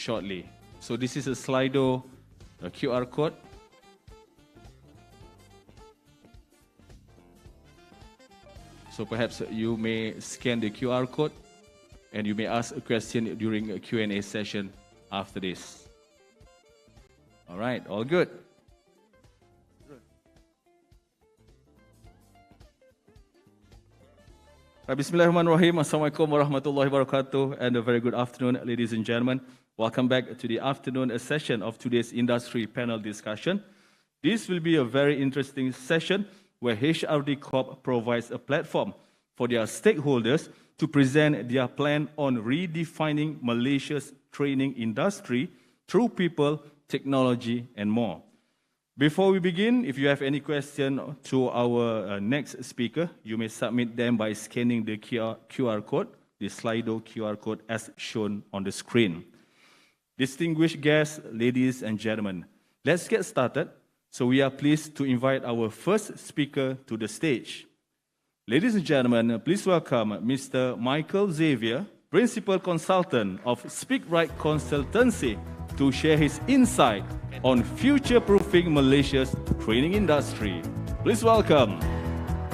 shortly. So this is a Slido, a QR code. So perhaps you may scan the QR code and you may ask a question during a Q&A session after this. All right, all good. Bismillahirrahmanirrahim. Assalamualaikum warahmatullahi wabarakatuh, and a very good afternoon, ladies and gentlemen. Welcome back to the afternoon session of today's industry panel discussion. This will be a very interesting session where HRD Corp provides a platform for their stakeholders to present their plan on redefining Malaysia's training industry through people, technology, and more. Before we begin, if you have any question to our next speaker, you may submit them by scanning the QR code, the Slido QR code as shown on the screen. Distinguished guests, ladies and gentlemen, let's get started. So we are pleased to invite our first speaker to the stage. Ladies and gentlemen, please welcome Mr. Michael Xavier, Principal Consultant of Speakright Consultancy, to share his insight on future-proofing Malaysia's training industry. Please welcome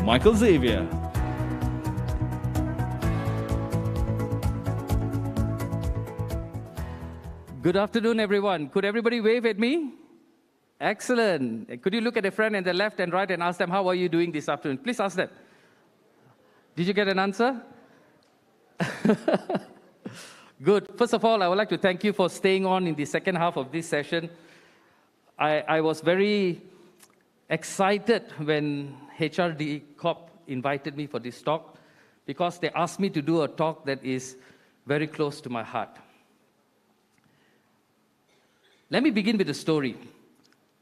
Michael Xavier. Good afternoon, everyone. Could everybody wave at me? Excellent. Could you look at a friend on the left and right and ask them, how are you doing this afternoon? Please ask them. Did you get an answer? Good. First of all, I would like to thank you for staying on in the second half of this session. I was very excited when HRD Corp invited me for this talk because they asked me to do a talk that is very close to my heart. Let me begin with a story.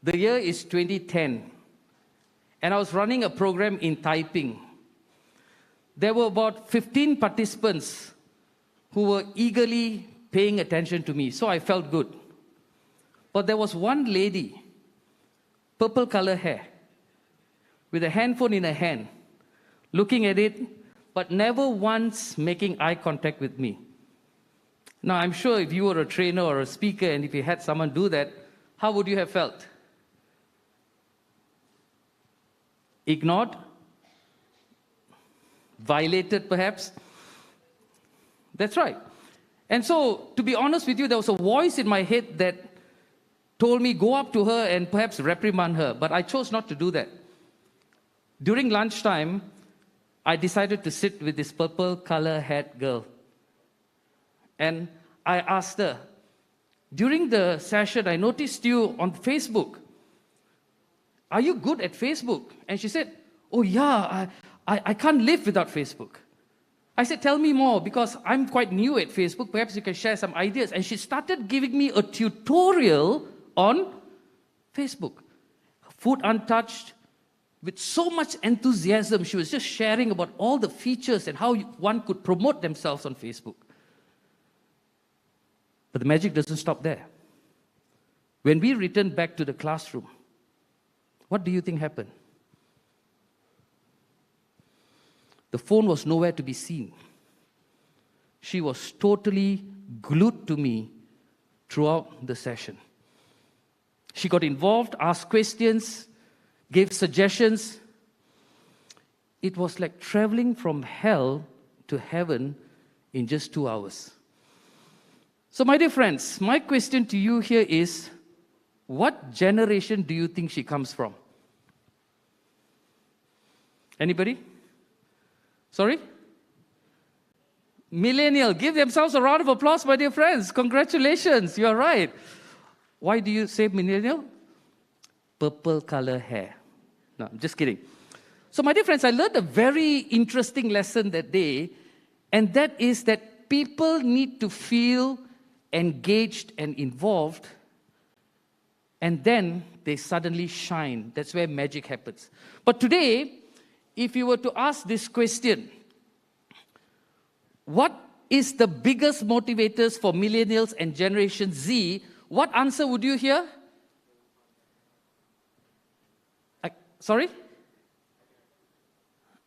The year is 2010, and I was running a program in Taiping. There were about 15 participants who were eagerly paying attention to me, so I felt good. But there was one lady, purple color hair, with a handphone in her hand, looking at it, but never once making eye contact with me. Now, I'm sure if you were a trainer or a speaker and if you had someone do that, how would you have felt? Ignored? Violated, perhaps? That's right. And so, to be honest with you, there was a voice in my head that told me, go up to her and perhaps reprimand her. But I chose not to do that. During lunchtime, I decided to sit with this purple color hat girl. And I asked her, during the session, I noticed you on Facebook. Are you good at Facebook? And she said, oh yeah, I can't live without Facebook. I said, tell me more, because I'm quite new at Facebook. Perhaps you can share some ideas. And she started giving me a tutorial on Facebook. Food Untouched, with so much enthusiasm. She was just sharing about all the features and how one could promote themselves on Facebook. But the magic doesn't stop there. When we returned back to the classroom, what do you think happened? The phone was nowhere to be seen. She was totally glued to me throughout the session. She got involved, asked questions, gave suggestions. It was like traveling from hell to heaven in just 2 hours. So, my dear friends, my question to you here is, what generation do you think she comes from? Anybody? Sorry? Millennial. Give themselves a round of applause, my dear friends. Congratulations, you're right. Why do you say millennial? Purple color hair. No, I'm just kidding. So, my dear friends, I learned a very interesting lesson that day, and that is that people need to feel engaged and involved, and then they suddenly shine. That's where magic happens. But today, if you were to ask this question, what is the biggest motivators for millennials and Generation Z, what answer would you hear? Sorry?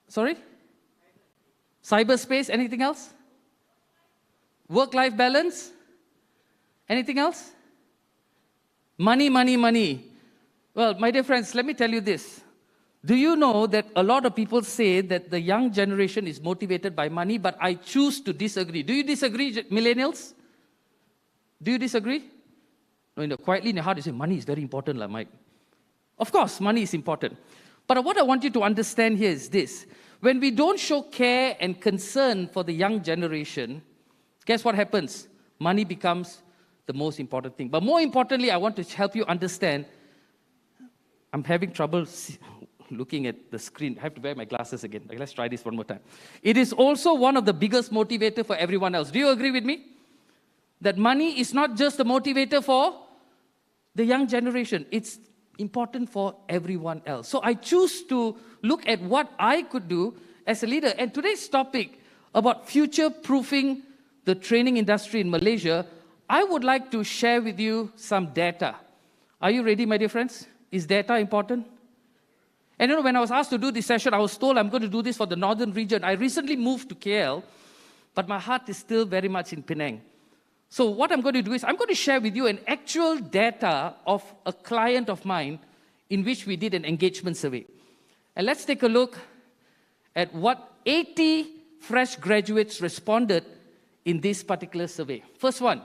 Sorry? Cyberspace, anything else? Work-life balance? Anything else? Money, money, money. Well, my dear friends, let me tell you this. Do you know that a lot of people say that the young generation is motivated by money, but I choose to disagree. Do you disagree, millennials? Do you disagree? No, quietly in your heart you say, money is very important, Mike. Of course, money is important. But what I want you to understand here is this. When we don't show care and concern for the young generation, guess what happens? Money becomes the most important thing. But more importantly, I want to help you understand. I'm having trouble looking at the screen. I have to wear my glasses again. Okay, let's try this one more time. It is also one of the biggest motivators for everyone else. Do you agree with me? That money is not just the motivator for the young generation. It's important for everyone else. So I choose to look at what I could do as a leader. And today's topic about future-proofing the training industry in Malaysia, I would like to share with you some data. Are you ready, my dear friends? Is data important? And when I was asked to do this session, I was told I'm going to do this for the northern region. I recently moved to KL, but my heart is still very much in Penang. So what I'm going to do is I'm going to share with you an actual data of a client of mine in which we did an engagement survey. And let's take a look at what 80 fresh graduates responded in this particular survey. First one,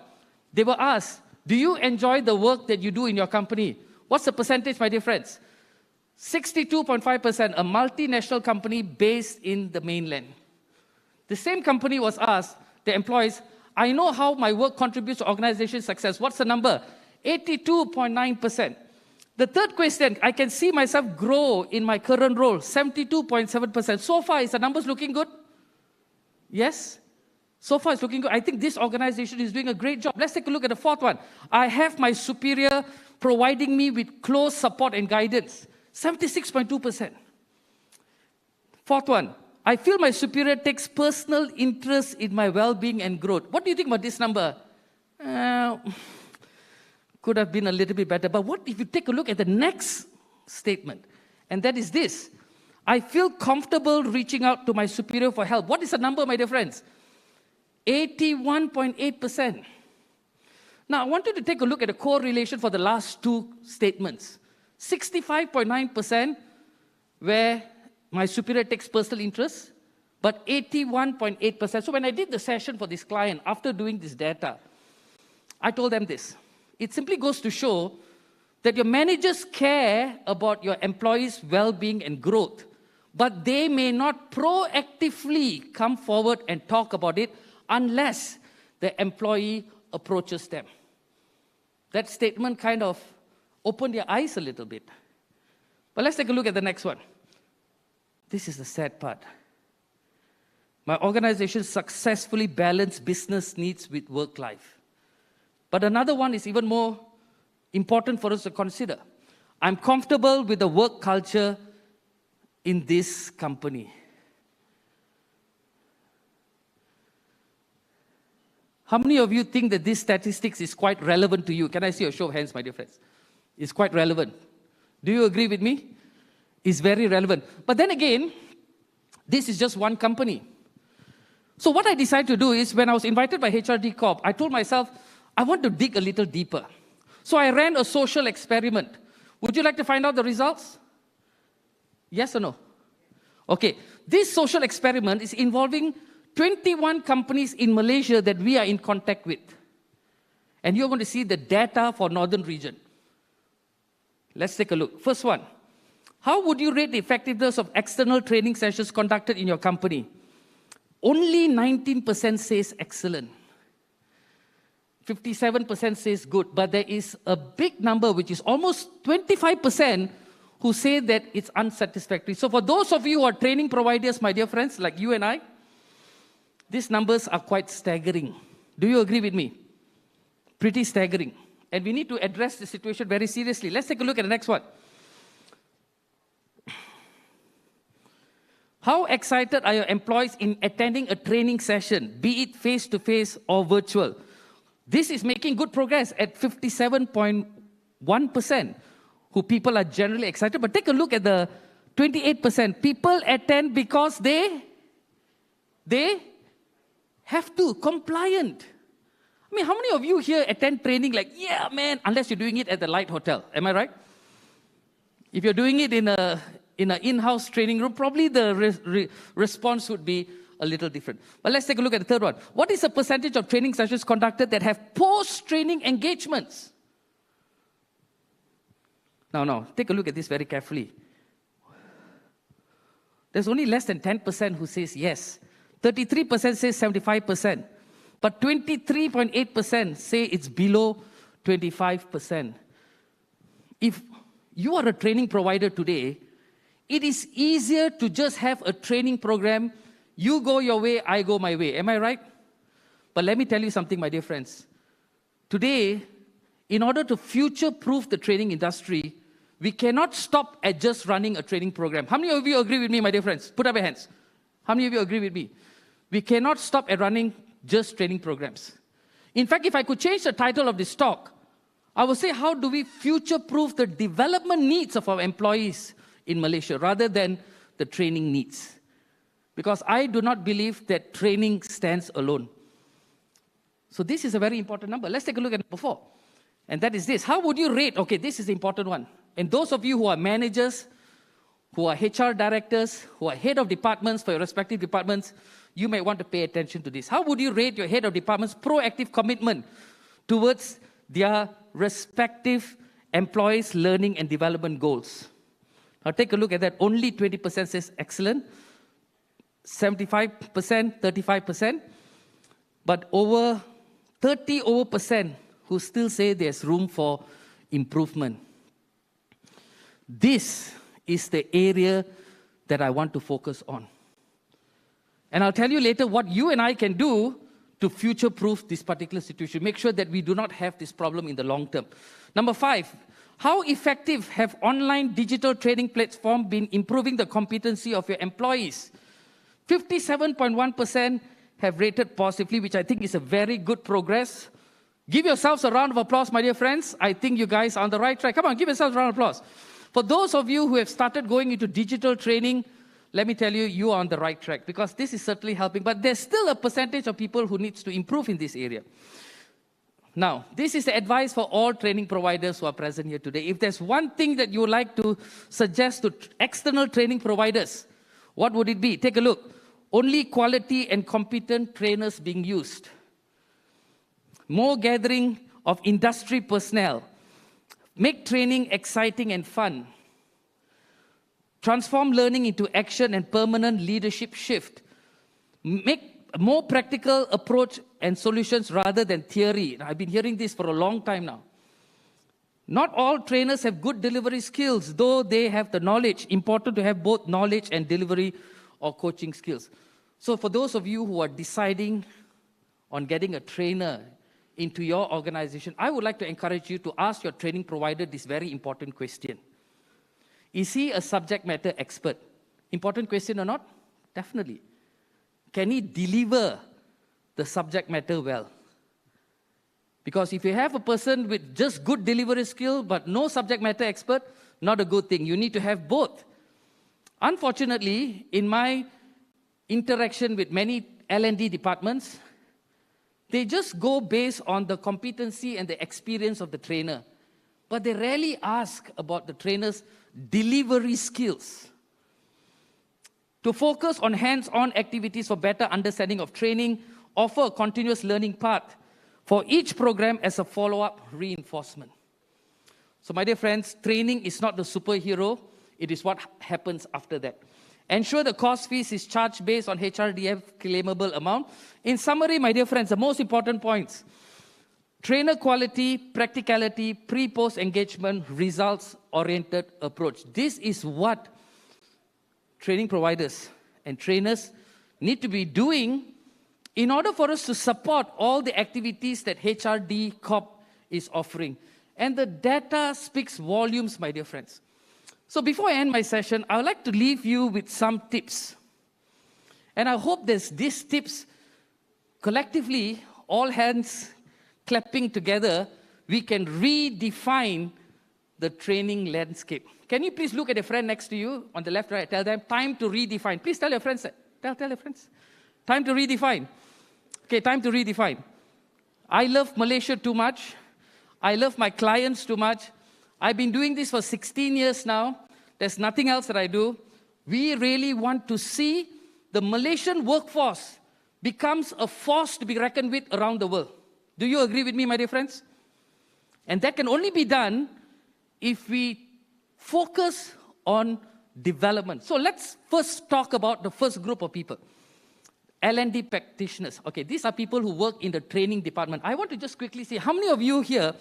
they were asked, do you enjoy the work that you do in your company? What's the percentage, my dear friends? 62.5%, a multinational company based in the mainland. The same company was asked, the employees, I know how my work contributes to organization success. What's the number? 82.9%. The third question, I can see myself grow in my current role, 72.7%. So far, is the numbers looking good? Yes? So far, it's looking good. I think this organization is doing a great job. Let's take a look at the fourth one. I have my superior providing me with close support and guidance. 76.2%. Fourth one, I feel my superior takes personal interest in my well-being and growth. What do you think about this number? Could have been a little bit better. But what if you take a look at the next statement? And that is this. I feel comfortable reaching out to my superior for help. What is the number, my dear friends? 81.8%. Now, I want you to take a look at the correlation for the last two statements. 65.9% where my superior takes personal interest, but 81.8%. So when I did the session for this client, after doing this data, I told them this. It simply goes to show that your managers care about your employees' well-being and growth, but they may not proactively come forward and talk about it unless the employee approaches them. That statement kind of opened your eyes a little bit. But let's take a look at the next one. This is the sad part. My organization successfully balanced business needs with work life. But another one is even more important for us to consider. I'm comfortable with the work culture in this company. How many of you think that this statistics is quite relevant to you? Can I see a show of hands, my dear friends? It's quite relevant. Do you agree with me? It's very relevant. But then again, this is just one company. So what I decided to do is, when I was invited by HRD Corp, I told myself, I want to dig a little deeper. So I ran a social experiment. Would you like to find out the results? Yes or no? Okay. This social experiment is involving 21 companies in Malaysia that we are in contact with. And you're going to see the data for northern region. Let's take a look. First one. How would you rate the effectiveness of external training sessions conducted in your company? Only 19% says excellent. 57% says good. But there is a big number, which is almost 25%, who say that it's unsatisfactory. So for those of you who are training providers, my dear friends, like you and I, these numbers are quite staggering. Do you agree with me? Pretty staggering. And we need to address the situation very seriously. Let's take a look at the next one. How excited are your employees in attending a training session, be it face-to-face or virtual? This is making good progress at 57.1%, who people are generally excited. But take a look at the 28%. People attend because they have to, compliant. I mean, how many of you here attend training like, yeah, man, unless you're doing it at the Light Hotel? Am I right? If you're doing it in an in-house training room, probably the response would be a little different. But let's take a look at the third one. What is the percentage of training sessions conducted that have post-training engagements? Now, take a look at this very carefully. There's only less than 10% who says yes. 33% says 75%. But 23.8% say it's below 25%. If you are a training provider today, it is easier to just have a training program. You go your way, I go my way. Am I right? But let me tell you something, my dear friends. Today, in order to future-proof the training industry, we cannot stop at just running a training program. How many of you agree with me, my dear friends? Put up your hands. How many of you agree with me? We cannot stop at running just training programs. In fact, if I could change the title of this talk, I would say, how do we future-proof the development needs of our employees in Malaysia rather than the training needs? Because I do not believe that training stands alone. So this is a very important number. Let's take a look at number 4. And that is this. How would you rate? Okay, this is the important one. And those of you who are managers, who are HR directors, who are head of departments for your respective departments, you may want to pay attention to this. How would you rate your head of department's proactive commitment towards their respective employees' learning and development goals? Now take a look at that. Only 20% says excellent, 75%, 35%, but over 30% who still say there's room for improvement. This is the area that I want to focus on. And I'll tell you later what you and I can do to future-proof this particular situation. Make sure that we do not have this problem in the long term. Number 5, how effective have online digital training platforms been improving the competency of your employees? 57.1% have rated positively, which I think is a very good progress. Give yourselves a round of applause, my dear friends. I think you guys are on the right track. Come on, give yourselves a round of applause. For those of you who have started going into digital training, let me tell you, you are on the right track because this is certainly helping. But there's still a percentage of people who needs to improve in this area. Now, this is the advice for all training providers who are present here today. If there's one thing that you would like to suggest to external training providers, what would it be? Take a look. Only quality and competent trainers being used. More gathering of industry personnel. Make training exciting and fun. Transform learning into action and permanent leadership shift. Make a more practical approach and solutions rather than theory. I've been hearing this for a long time now. Not all trainers have good delivery skills, though they have the knowledge. Important to have both knowledge and delivery or coaching skills. So for those of you who are deciding on getting a trainer into your organization, I would like to encourage you to ask your training provider this very important question. Is he a subject matter expert? Important question or not? Definitely. Can he deliver the subject matter well? Because if you have a person with just good delivery skill but no subject matter expert, not a good thing. You need to have both. Unfortunately, in my interaction with many L&D departments, they just go based on the competency and the experience of the trainer. But they rarely ask about the trainer's delivery skills. To focus on hands-on activities for better understanding of training, offer a continuous learning path for each program as a follow-up reinforcement. So my dear friends, training is not the superhero, it is what happens after that. Ensure the course fees is charged based on HRDF claimable amount. In summary, my dear friends, the most important points: trainer quality, practicality, pre-post engagement, results-oriented approach. This is what training providers and trainers need to be doing in order for us to support all the activities that HRD Corp is offering. And the data speaks volumes, my dear friends. So before I end my session, I would like to leave you with some tips. And I hope that these tips, collectively, all hands clapping together, we can redefine the training landscape. Can you please look at a friend next to you on the left, right? Tell them, time to redefine. Please tell your friends that. Tell your friends. Time to redefine. Okay, time to redefine. I love Malaysia too much. I love my clients too much. I've been doing this for 16 years now. There's nothing else that I do. We really want to see the Malaysian workforce becomes a force to be reckoned with around the world. Do you agree with me, my dear friends? And that can only be done if we focus on development. So let's first talk about the first group of people. L&D practitioners. Okay, these are people who work in the training department. I want to just quickly see, how many of you here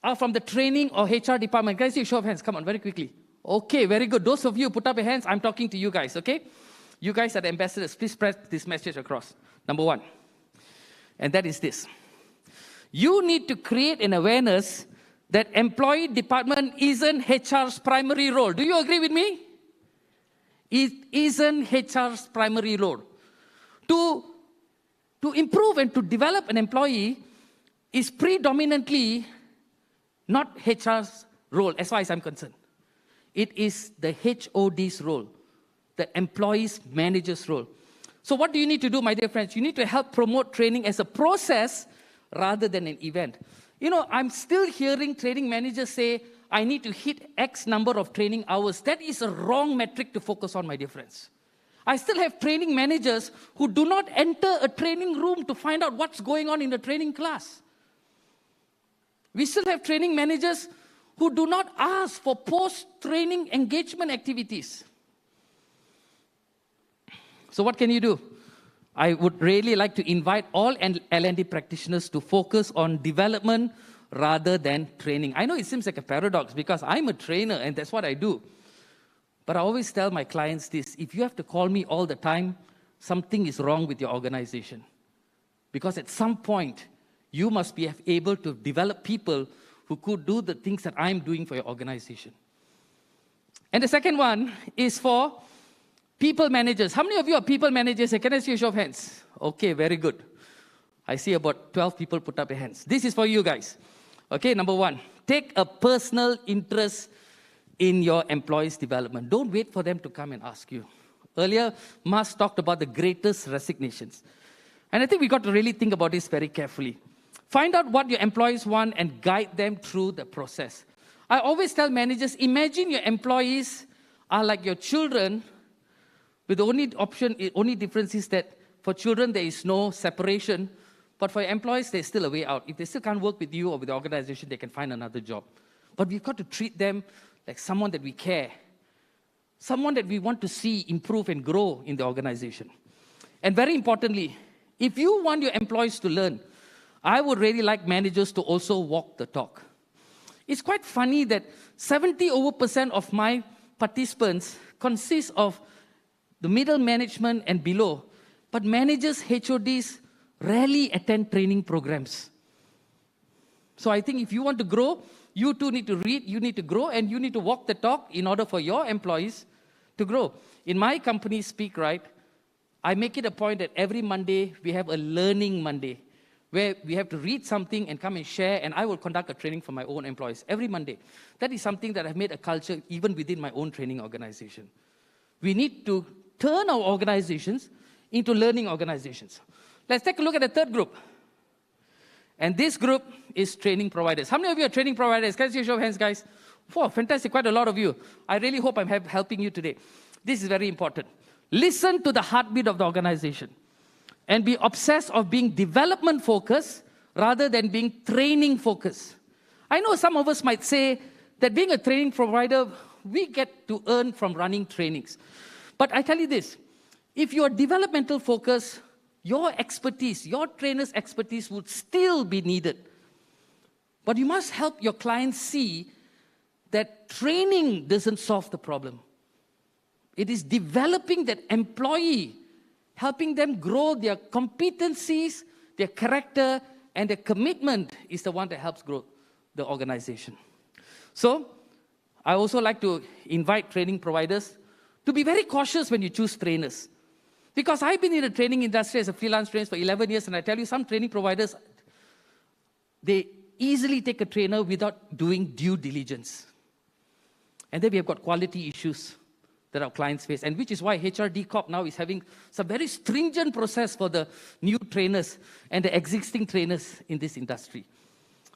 are from the training or HR department? Can I see a show of hands? Come on, very quickly. Okay, very good. Those of you put up your hands, I'm talking to you guys, okay? You guys are the ambassadors. Please spread this message across. Number one, and that is this. You need to create an awareness that employee department isn't HR's primary role. Do you agree with me? It isn't HR's primary role. To improve and to develop an employee is predominantly not HR's role, as far as I'm concerned. It is the HOD's role, the employee's manager's role. So what do you need to do, my dear friends? You need to help promote training as a process rather than an event. You know, I'm still hearing training managers say, I need to hit X number of training hours. That is a wrong metric to focus on, my dear friends. I still have training managers who do not enter a training room to find out what's going on in the training class. We still have training managers who do not ask for post-training engagement activities. So what can you do? I would really like to invite all L&D practitioners to focus on development rather than training. I know it seems like a paradox because I'm a trainer and that's what I do. But I always tell my clients this, if you have to call me all the time, something is wrong with your organization. Because at some point, you must be able to develop people who could do the things that I'm doing for your organization. And the second one is for people managers. How many of you are people managers? Can I see a show of hands? Okay, very good. I see about 12 people put up their hands. This is for you guys. Okay, number one, take a personal interest in your employees' development. Don't wait for them to come and ask you. Earlier, Mas talked about the greatest resignations. And I think we got to really think about this very carefully. Find out what your employees want and guide them through the process. I always tell managers, imagine your employees are like your children, with the only difference is that for children there is no separation, but for your employees there's still a way out. If they still can't work with you or with the organization, they can find another job. But we've got to treat them like someone that we care, someone that we want to see improve and grow in the organization. And very importantly, if you want your employees to learn, I would really like managers to also walk the talk. It's quite funny that 70% of my participants consist of the middle management and below, but managers, HODs, rarely attend training programs. So I think if you want to grow, you too need to read, you need to grow, and you need to walk the talk in order for your employees to grow. In my company, Speakright, I make it a point that every Monday we have a learning Monday, where we have to read something and come and share, and I will conduct a training for my own employees every Monday. That is something that I've made a culture even within my own training organization. We need to turn our organizations into learning organizations. Let's take a look at the third group. And this group is training providers. How many of you are training providers? Can I see a show of hands, guys? Wow, fantastic, quite a lot of you. I really hope I'm helping you today. This is very important. Listen to the heartbeat of the organization and be obsessed of being development focused rather than being training focused. I know some of us might say that being a training provider, we get to earn from running trainings. But I tell you this, if you are developmental focused, your expertise, your trainer's expertise would still be needed. But you must help your clients see that training doesn't solve the problem. It is developing that employee, helping them grow their competencies, their character, and their commitment is the one that helps grow the organization. So, I also like to invite training providers to be very cautious when you choose trainers. Because I've been in the training industry as a freelance trainer for 11 years, and I tell you, some training providers, they easily take a trainer without doing due diligence. And then we have got quality issues. that our clients face, and which is why HRD Corp now is having some very stringent process for the new trainers and the existing trainers in this industry.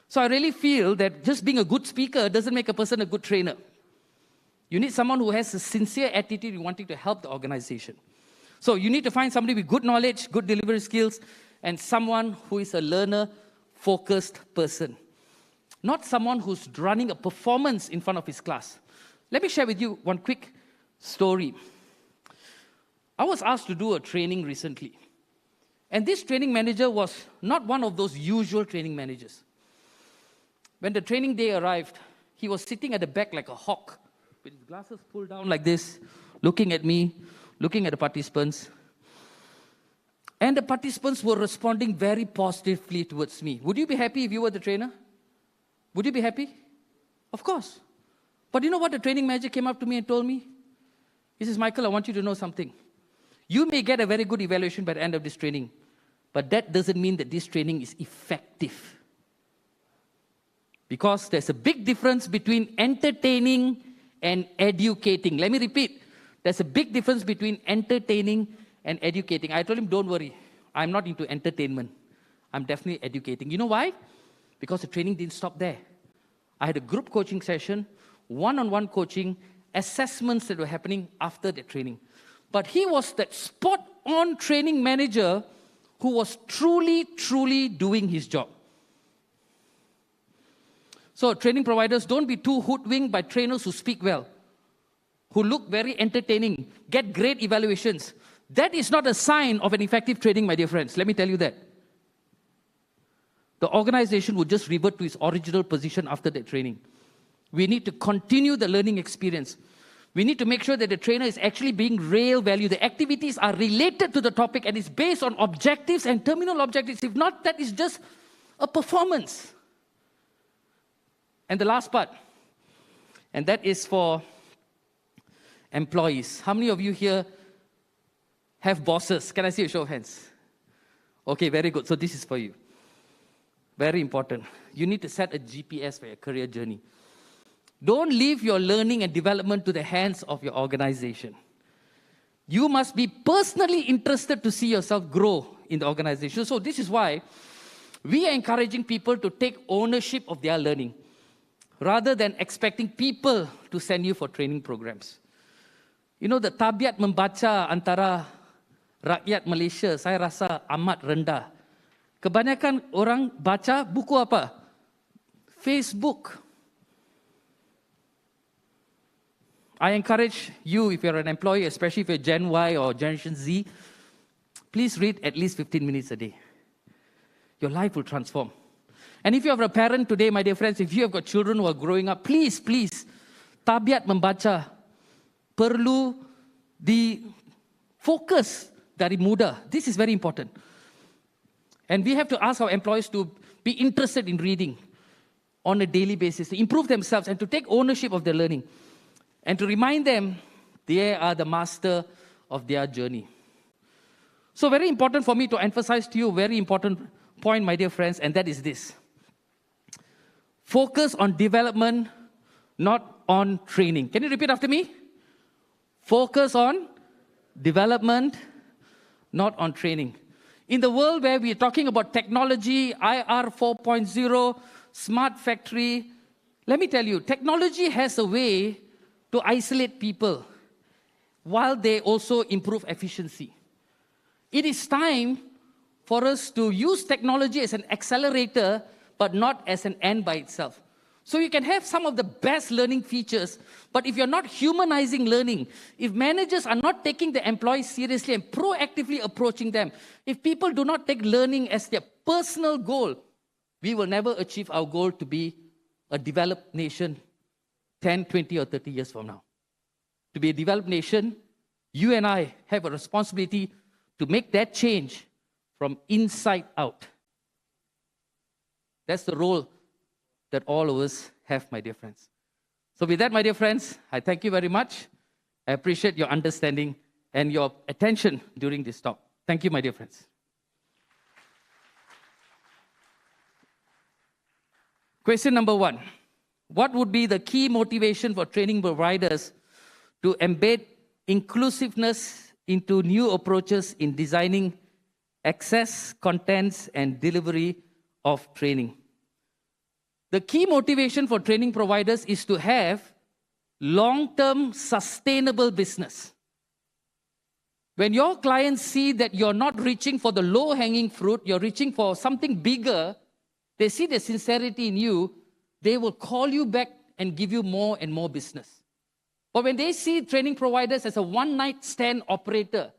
So I really feel that just being a good speaker doesn't make a person a good trainer. You need someone who has a sincere attitude in wanting to help the organization. So you need to find somebody with good knowledge, good delivery skills, and someone who is a learner-focused person. Not someone who's running a performance in front of his class. Let me share with you one quick story. I was asked to do a training recently. And this training manager was not one of those usual training managers. When the training day arrived, he was sitting at the back like a hawk, with his glasses pulled down like this, looking at me, looking at the participants. And the participants were responding very positively towards me. Would you be happy if you were the trainer? Would you be happy? Of course. But you know what the training manager came up to me and told me? He says, Michael, I want you to know something. You may get a very good evaluation by the end of this training, but that doesn't mean that this training is effective. Because there's a big difference between entertaining and educating. Let me repeat. There's a big difference between entertaining and educating. I told him, don't worry. I'm not into entertainment. I'm definitely educating. You know why? Because the training didn't stop there. I had a group coaching session, one-on-one coaching, assessments that were happening after the training. But he was that spot-on training manager who was truly, truly doing his job. So training providers, don't be too hoodwinked by trainers who speak well, who look very entertaining, get great evaluations. That is not a sign of an effective training, my dear friends. Let me tell you that. The organization would just revert to its original position after that training. We need to continue the learning experience. We need to make sure that the trainer is actually being real value. The activities are related to the topic and is based on objectives and terminal objectives. If not, that is just a performance. And the last part, and that is for employees. How many of you here have bosses? Can I see a show of hands? Okay, very good. So this is for you. Very important. You need to set a GPS for your career journey. Don't leave your learning and development to the hands of your organization. You must be personally interested to see yourself grow in the organization. So this is why we are encouraging people to take ownership of their learning rather than expecting people to send you for training programs. You know, the tabiat membaca antara rakyat Malaysia, saya rasa amat rendah. Kebanyakan orang baca buku apa? Facebook. I encourage you, if you're an employee, especially if you're Gen Y or Generation Z, please read at least 15 minutes a day. Your life will transform. And if you are a parent today, my dear friends, if you have got children who are growing up, please, tabiat membaca perlu di-focus dari muda. This is very important. And we have to ask our employees to be interested in reading on a daily basis, to improve themselves and to take ownership of their learning. And to remind them, they are the master of their journey. So very important for me to emphasize to you a very important point, my dear friends, and that is this. Focus on development, not on training. Can you repeat after me? Focus on development, not on training. In the world where we are talking about technology, IR 4.0, smart factory, let me tell you, technology has a way to isolate people while they also improve efficiency. It is time for us to use technology as an accelerator, but not as an end by itself. So you can have some of the best learning features, but if you're not humanizing learning, if managers are not taking the employees seriously and proactively approaching them, if people do not take learning as their personal goal, we will never achieve our goal to be a developed nation 10, 20, or 30 years from now. To be a developed nation, you and I have a responsibility to make that change from inside out. That's the role that all of us have, my dear friends. So with that, my dear friends, I thank you very much. I appreciate your understanding and your attention during this talk. Thank you, my dear friends. Question number 1. What would be the key motivation for training providers to embed inclusiveness into new approaches in designing access, contents, and delivery of training. The key motivation for training providers is to have long-term sustainable business. When your clients see that you're not reaching for the low-hanging fruit, you're reaching for something bigger, they see the sincerity in you, they will call you back and give you more and more business. But when they see training providers as a one-night stand operator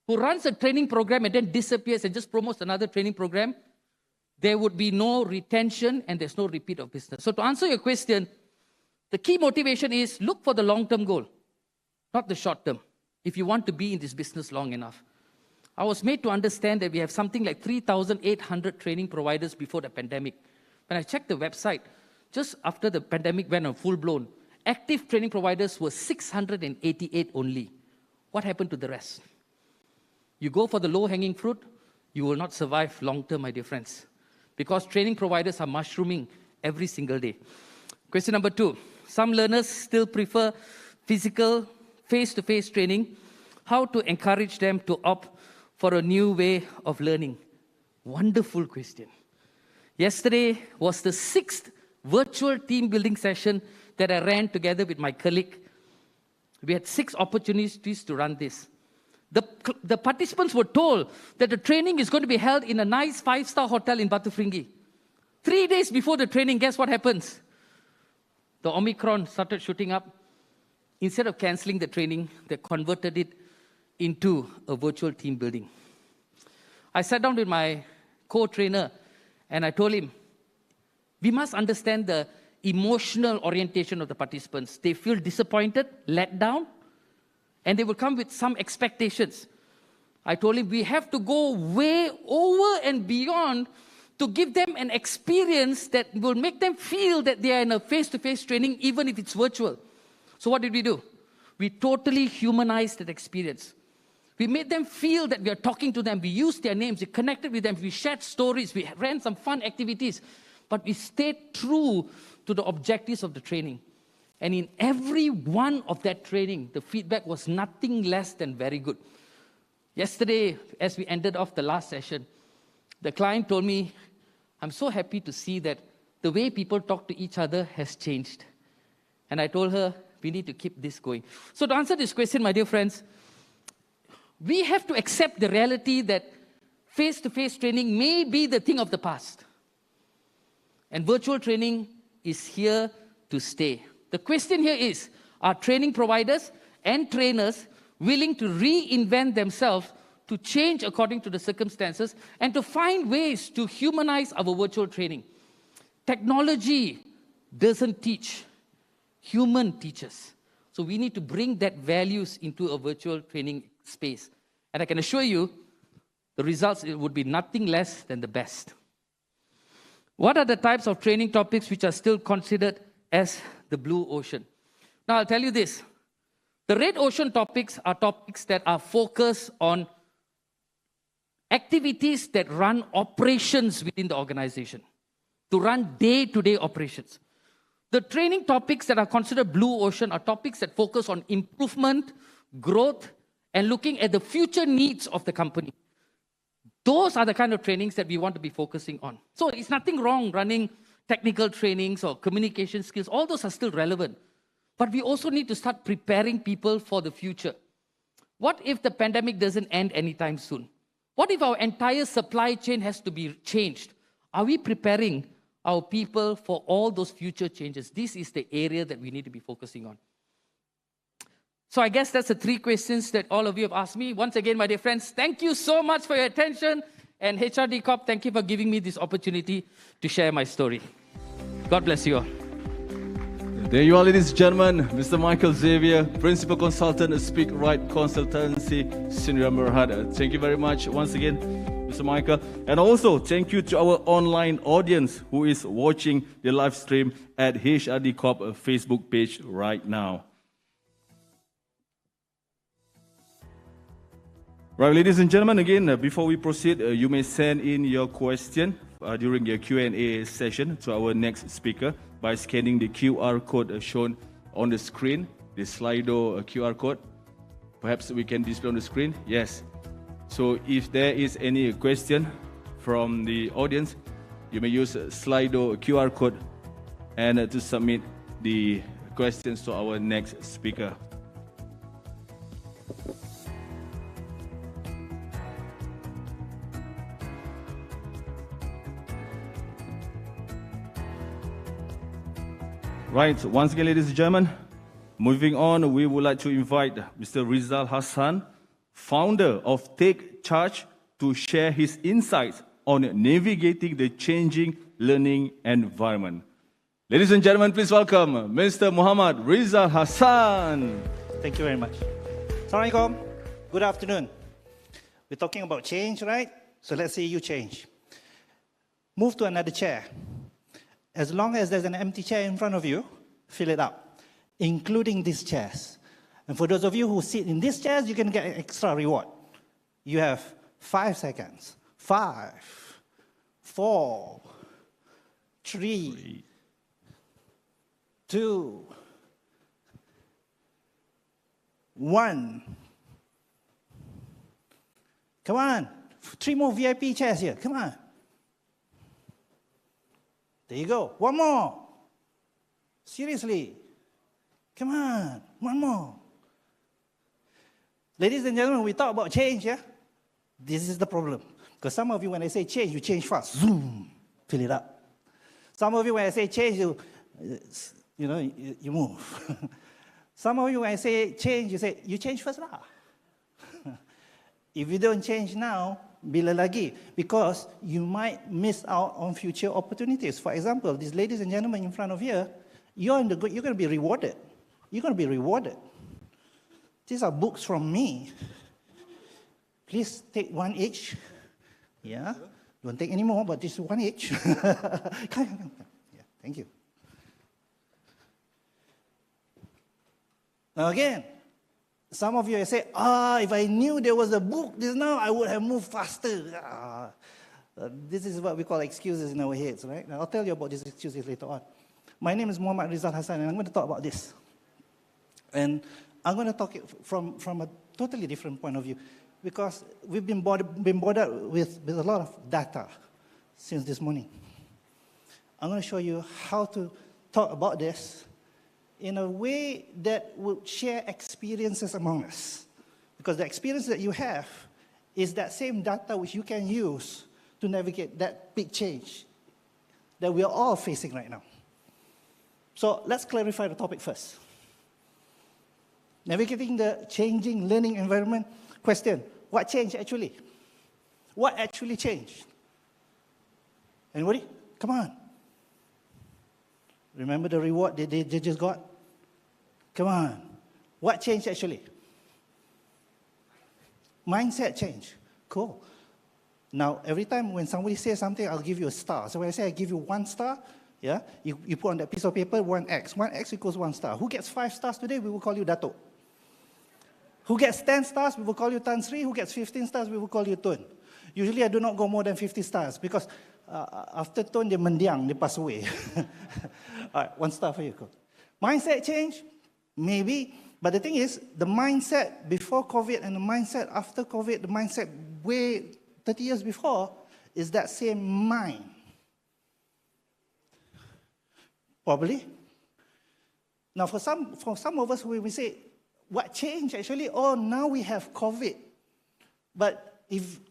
who runs a training program and then disappears and just promotes another training program, there would be no retention and there's no repeat of business. So to answer your question, the key motivation is look for the long-term goal, not the short-term, if you want to be in this business long enough. I was made to understand that we have something like 3,800 training providers before the pandemic. When I checked the website, just after the pandemic went on full-blown, active training providers were 688 only. What happened to the rest? You go for the low-hanging fruit, you will not survive long-term, my dear friends, because training providers are mushrooming every single day. Question number 2. Some learners still prefer physical, face-to-face training. How to encourage them to opt for a new way of learning? Wonderful question. Yesterday was the 6th virtual team building session that I ran together with my colleague. We had 6 opportunities to run this. The participants were told that the training is going to be held in a nice 5-star hotel in Batu Ferringhi. 3 days before the training, guess what happens? The Omicron started shooting up. Instead of cancelling the training, they converted it into a virtual team building. I sat down with my co-trainer and I told him, we must understand the emotional orientation of the participants. They feel disappointed, let down, and they will come with some expectations. I told him we have to go way over and beyond to give them an experience that will make them feel that they are in a face-to-face training, even if it's virtual. So what did we do? We totally humanized that experience. We made them feel that we are talking to them. We used their names. We connected with them. We shared stories. We ran some fun activities. But we stayed true to the objectives of the training. And in every one of that training, the feedback was nothing less than very good. Yesterday, as we ended off the last session, the client told me, I'm so happy to see that the way people talk to each other has changed. And I told her, we need to keep this going. So to answer this question, my dear friends, we have to accept the reality that face-to-face training may be the thing of the past. And virtual training is here to stay. The question here is, are training providers and trainers willing to reinvent themselves to change according to the circumstances and to find ways to humanize our virtual training? Technology doesn't teach, human teaches. So we need to bring that values into a virtual training space. And I can assure you, the results would be nothing less than the best. What are the types of training topics which are still considered as the blue ocean? Now, I'll tell you this. The red ocean topics are topics that are focused on activities that run operations within the organization, to run day-to-day operations. The training topics that are considered blue ocean are topics that focus on improvement, growth, and looking at the future needs of the company. Those are the kind of trainings that we want to be focusing on. So it's nothing wrong running technical trainings or communication skills. All those are still relevant. But we also need to start preparing people for the future. What if the pandemic doesn't end anytime soon? What if our entire supply chain has to be changed? Are we preparing our people for all those future changes? This is the area that we need to be focusing on. So I guess that's the 3 questions that all of you have asked me. Once again, my dear friends, thank you so much for your attention. And HRD Corp, thank you for giving me this opportunity to share my story. God bless you all. There you are, ladies and gentlemen. Mr. Michael Xavier, Principal Consultant at Speakright Consultancy, Senior Mohd. Thank you very much once again, Mr. Michael. And also, thank you to our online audience who is watching the live stream at HRD Corp Facebook page right now. Right, ladies and gentlemen, again, before we proceed, you may send in your question during your Q&A session to our next speaker by scanning the QR code shown on the screen, the Slido QR code. perhaps we can display on the screen. Yes. So if there is any question from the audience, you may use Slido QR code and to submit the questions to our next speaker. Right, once again, ladies and gentlemen, moving on, we would like to invite Mr. Rizal Hassan, founder of Take Charge, to share his insights on navigating the changing learning environment. Ladies and gentlemen, please welcome Mr. Muhammad Rizal Hassan. Thank you very much. Assalamualaikum. Good afternoon. We're talking about change, right? So let's say you change. Move to another chair. As long as there's an empty chair in front of you, fill it up, including these chairs. And for those of you who sit in these chairs, you can get an extra reward. You have 5 seconds. 5, 4, 3, 2, 1. Come on. 3 more VIP chairs here. Come on. There you go. 1 more. Seriously. Come on. 1 more. Ladies and gentlemen, we talk about change, yeah? This is the problem. Because some of you, when I say change, you change fast. Zoom. Fill it up. Some of you, when I say change, you move. Some of you, when I say change, you say, you change first lah. If you don't change now, bila lagi, because you might miss out on future opportunities. For example, these ladies and gentlemen in front of here, you're going to be rewarded. You're going to be rewarded. These are books from me. Please take 1 each. Yeah, don't take any more, but this is 1 each. Come. Yeah, thank you. Now again, some of you say, if I knew there was a book just now, I would have moved faster. This is what we call excuses in our heads, right? Now, I'll tell you about these excuses later on. My name is Mohd Rizal Hassan, and I'm going to talk about this. And I'm going to talk it from a totally different point of view, because we've been bothered with a lot of data since this morning. I'm going to show you how to talk about this in a way that would share experiences among us. Because the experience that you have is that same data which you can use to navigate that big change that we are all facing right now. So let's clarify the topic first. Navigating the changing learning environment. Question, what changed actually? What actually changed? Anybody? Come on. Remember the reward they just got? Come on. What changed actually? Mindset change. Cool. Now, every time when somebody says something, I'll give you a star. So when I say I give you 1 star, yeah, you put on that piece of paper 1x. 1x equals 1 star. Who gets 5 stars today? We will call you Dato. Who gets 10 stars? We will call you Tan Sri. Who gets 15 stars? We will call you Tun. Usually I do not go more than 50 stars because after Tun, they mendiang, they pass away. All right, 1 star for you. Cool. Mindset change? Maybe. But the thing is, the mindset before COVID and the mindset after COVID, the mindset way 30 years before, is that same mind. Probably. Now, for some of us, we say, what changed actually? Oh, now we have COVID. But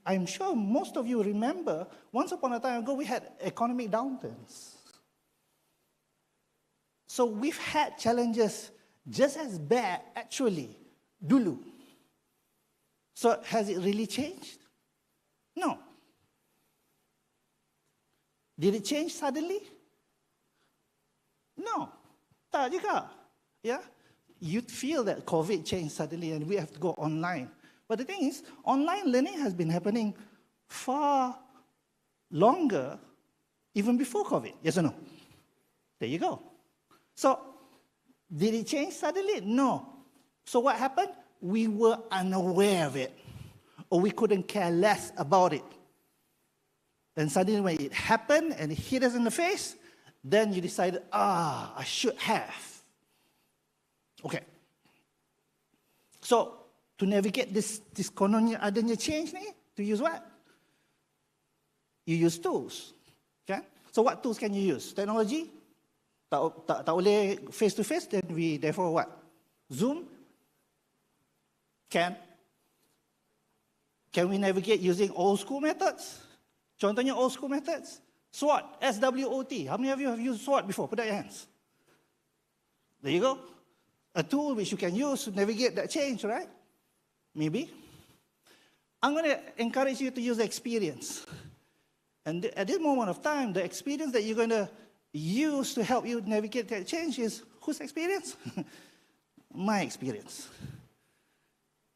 I'm sure most of you remember, once upon a time ago, we had economic downturns. So we've had challenges just as bad, actually, dulu. So has it really changed? No. Did it change suddenly? No. Tak juga. Yeah? You'd feel that COVID changed suddenly and we have to go online. But the thing is, online learning has been happening far longer, even before COVID. Yes or no? There you go. So, did it change suddenly? No. So what happened? We were unaware of it, or we couldn't care less about it. Then suddenly when it happened and it hit us in the face, then you decided, I should have. Okay. So, to navigate this kononnya adanya change ni, to use what? You use tools. Okay? So what tools can you use? Technology? Tak boleh face-to-face, then we therefore what? Zoom? Can we navigate using old school methods? Contohnya old school methods. SWOT, SWOT. How many of you have used SWOT before? Put up your hands. There you go. A tool which you can use to navigate that change, right? Maybe. I'm going to encourage you to use experience. And at this moment of time, the experience that you're going to use to help you navigate that change is whose experience? My experience.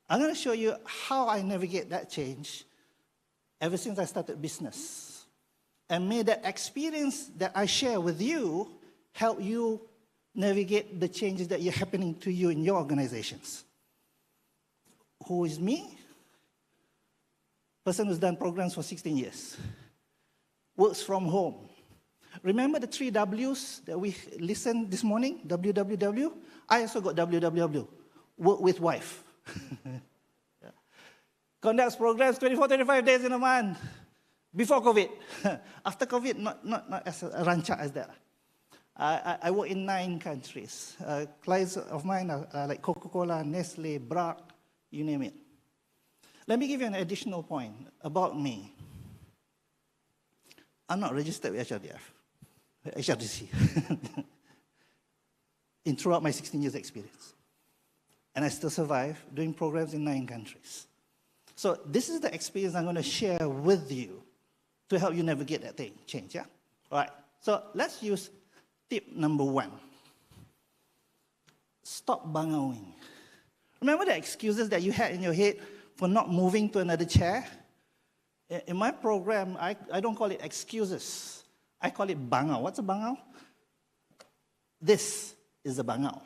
I'm going to show you how I navigate that change ever since I started business. And may that experience that I share with you help you navigate the changes that are happening to you in your organizations. Who is me? Person who's done programs for 16 years. Works from home. Remember the 3 W's that we listened this morning? WWW? I also got WWW. Work with wife. Yeah. Conducts programs 24, 25 days in a month. Before COVID. After COVID, not as rancak as that. I work in 9 countries. Clients of mine are like Coca-Cola, Nestle, Bragg, you name it. Let me give you an additional point about me. I'm not registered with HRDC. Throughout my 16 years experience. And I still survive doing programs in 9 countries. So this is the experience I'm going to share with you to help you navigate that change, yeah? All right, so let's use tip number 1. Stop bangawing. Remember the excuses that you had in your head for not moving to another chair? In my program, I don't call it excuses. I call it bangau. What's a bangau? This is a bangau.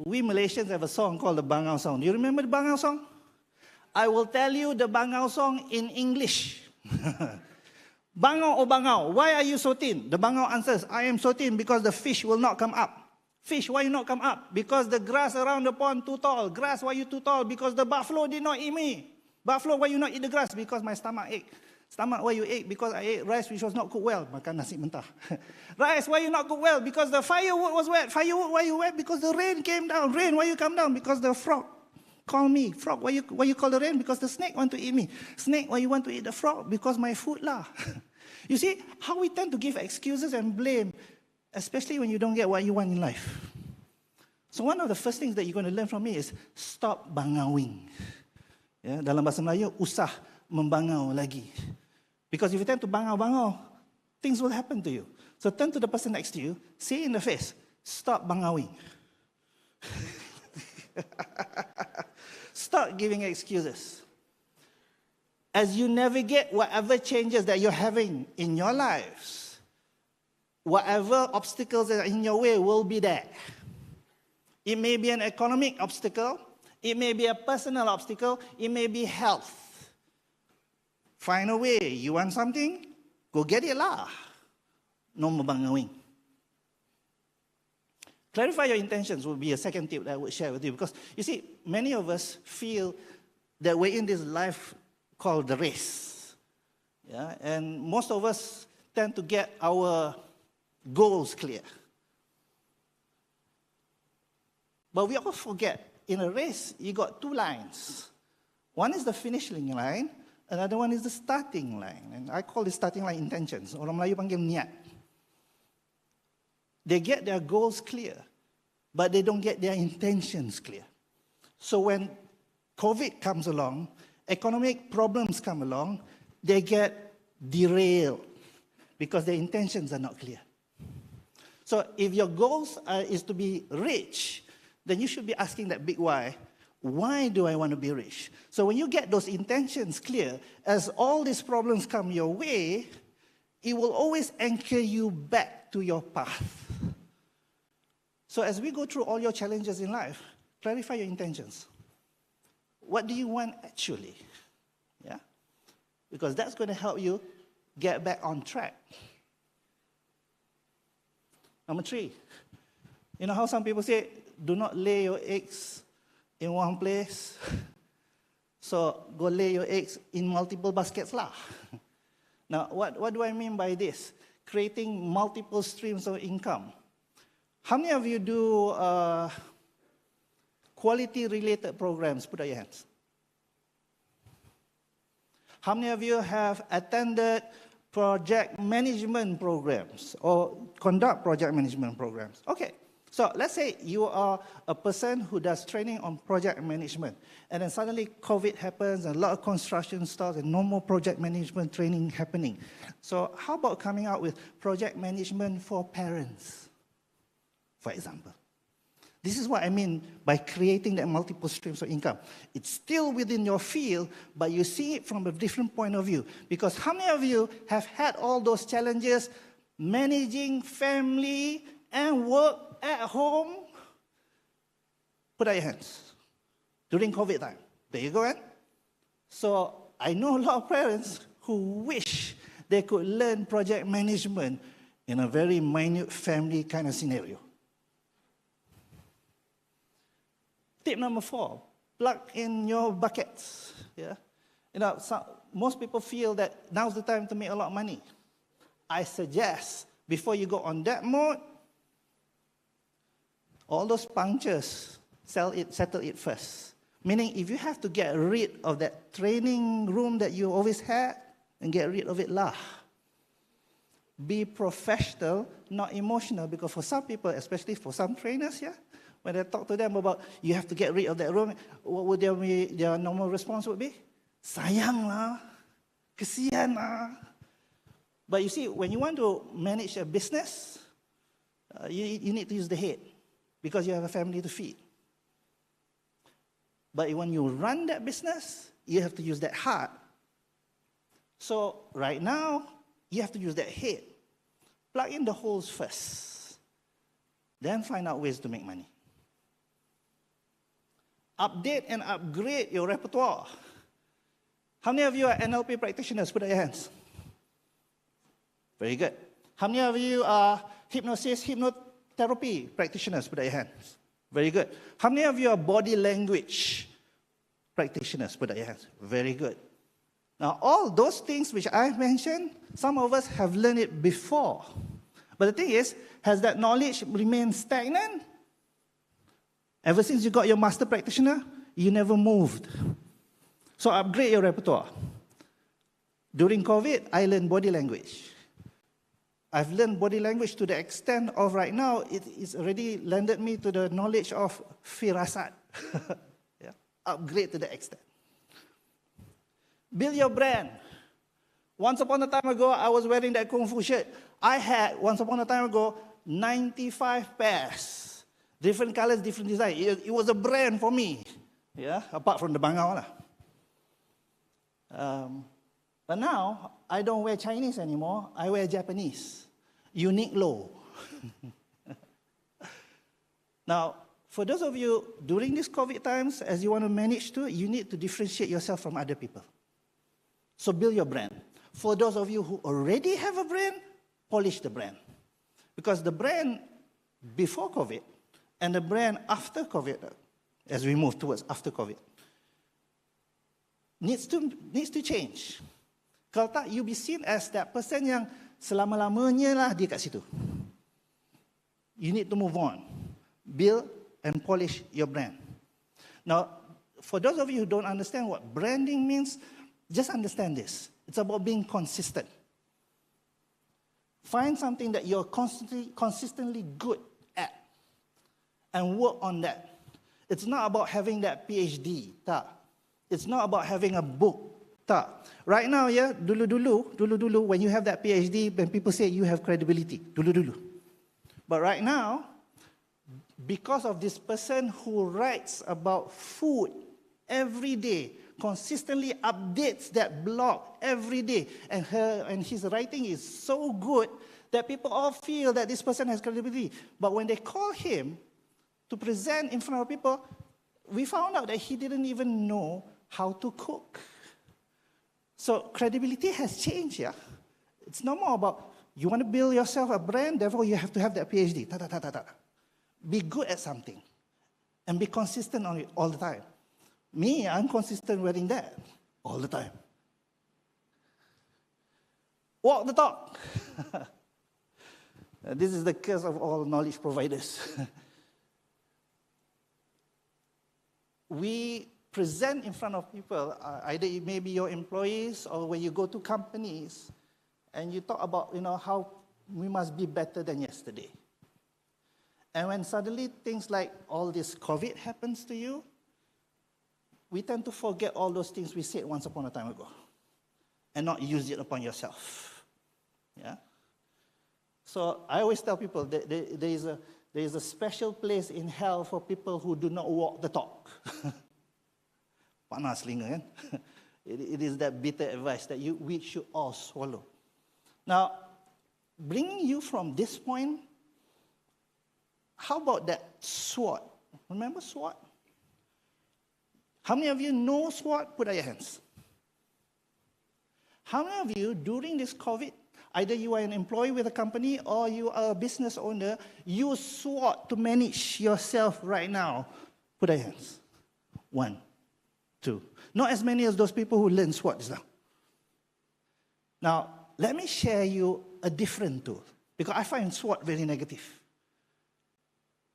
We Malaysians have a song called the Bangau song. Do you remember the Bangau song? I will tell you the Bangau song in English. Bangau or bangau, why are you so thin? The bangau answers, I am so thin because the fish will not come up. Fish, why you not come up? Because the grass around the pond too tall. Grass, why you too tall? Because the buffalo did not eat me. Buffalo, why you not eat the grass? Because my stomach ache. Stomach, why you ate? Because I ate rice which was not cooked well. Makan nasi mentah. Rice, why you not cooked well? Because the firewood was wet. Firewood, why you wet? Because the rain came down. Rain, why you come down? Because the frog call me. Frog, why you call the rain? Because the snake want to eat me. Snake, why you want to eat the frog? Because my food lah. You see how we tend to give excuses and blame, especially when you don't get what you want in life. So one of the first things that you're going to learn from me is stop bangawing. Ya, dalam bahasa Melayu, usah membangau lagi. Because if you tend to bangau, things will happen to you. So turn to the person next to you, say in the face, stop bangawing. Stop giving excuses. As you navigate whatever changes that you're having in your lives, whatever obstacles that are in your way will be there. It may be an economic obstacle, it may be a personal obstacle, it may be health. Find a way. You want something? Go get it lah. No mabangawing. Clarify your intentions would be a second tip that I would share with you. Because, you see, many of us feel that we're in this life called the race. Yeah? And most of us tend to get our goals clear. But we always forget, in a race, you got 2 lines. One is the finishing line, another one is the starting line. And I call the starting line intentions. Orang Melayu panggil niat. They get their goals clear, but they don't get their intentions clear. So when COVID comes along, economic problems come along, they get derailed because their intentions are not clear. So if your goals is to be rich, then you should be asking that big why. Why do I want to be rich? So when you get those intentions clear, as all these problems come your way, it will always anchor you back to your path. So as we go through all your challenges in life, clarify your intentions. What do you want actually? Yeah? Because that's going to help you get back on track. Number 3, you know how some people say, do not lay your eggs in one place. So go lay your eggs in multiple baskets lah. Now, what do I mean by this? Creating multiple streams of income. How many of you do quality-related programs? Put up your hands. How many of you have attended project management programs or conduct project management programs? Okay, so let's say you are a person who does training on project management, and then suddenly COVID happens and a lot of construction starts and no more project management training happening. So how about coming out with project management for parents, for example? This is what I mean by creating that multiple streams of income. It's still within your field, but you see it from a different point of view. Because how many of you have had all those challenges managing family and work at home? Put out your hands. During COVID time. There you go, eh? So I know a lot of parents who wish they could learn project management in a very minute family kind of scenario. Tip number 4, plug in your buckets. Yeah, most people feel that now's the time to make a lot of money. I suggest before you go on that mode, all those punctures, settle it first. Meaning, if you have to get rid of that training room that you always had, and get rid of it lah. Be professional, not emotional, because for some people, especially for some trainers, yeah, when I talk to them about you have to get rid of that room, what would their normal response would be? Sayang lah, kesian lah. But you see, when you want to manage a business, you need to use the head because you have a family to feed. But when you run that business, you have to use that heart. So right now, you have to use that head. Plug in the holes first. Then find out ways to make money. Update and upgrade your repertoire. How many of you are NLP practitioners? Put up your hands. Very good. How many of you are hypnotherapy practitioners? Put up your hands. Very good. How many of you are body language practitioners? Put up your hands. Very good. Now, all those things which I've mentioned, some of us have learned it before. But the thing is, has that knowledge remained stagnant? Ever since you got your master practitioner, you never moved. So upgrade your repertoire. During COVID, I learned body language. I've learned body language to the extent of right now, it's already landed me to the knowledge of firasat. Yeah? Upgrade to the extent. Build your brand. Once upon a time ago, I was wearing that Kung Fu shirt. I had, once upon a time ago, 95 pairs. Different colors, different design. It was a brand for me. Yeah, apart from the bangau lah. But now, I don't wear Chinese anymore. I wear Japanese. Uniqlo. Now, for those of you, during these COVID times, as you want to manage to, you need to differentiate yourself from other people. So build your brand. For those of you who already have a brand, polish the brand. Because the brand before COVID and the brand after COVID, as we move towards after COVID, needs to change. Kalau tak, you be seen as that person yang selama-lamanya lah dia kat situ. You need to move on. Build and polish your brand. Now, for those of you who don't understand what branding means, just understand this. It's about being consistent. Find something that you're consistently good at and work on that. It's not about having that PhD, tak. It's not about having a book, tak. Right now, yeah, dulu, when you have that PhD, when people say you have credibility, dulu. But right now, because of this person who writes about food every day, consistently updates that blog every day, and his writing is so good that people all feel that this person has credibility. But when they call him to present in front of people, we found out that he didn't even know how to cook. So credibility has changed, yeah. It's no more about you want to build yourself a brand, therefore you have to have that PhD. Be good at something. and be consistent on it all the time. Me, I'm consistent wearing that all the time. Walk the talk. This is the curse of all knowledge providers. We present in front of people, either it may be your employees or when you go to companies, and you talk about, how we must be better than yesterday. And when suddenly things like all this COVID happens to you, we tend to forget all those things we said once upon a time ago and not use it upon yourself. Yeah? So I always tell people that there is a special place in hell for people who do not walk the talk. Panas linga, kan? It is that bitter advice that we should all swallow. Now, bringing you from this point, how about that SWOT? Remember SWOT? How many of you know SWOT? Put out your hands. How many of you, during this COVID, either you are an employee with a company or you are a business owner, use SWOT to manage yourself right now? Put out your hands. 1, 2. Not as many as those people who learn SWOT just now. Now, let me share you a different tool, because I find SWOT very negative.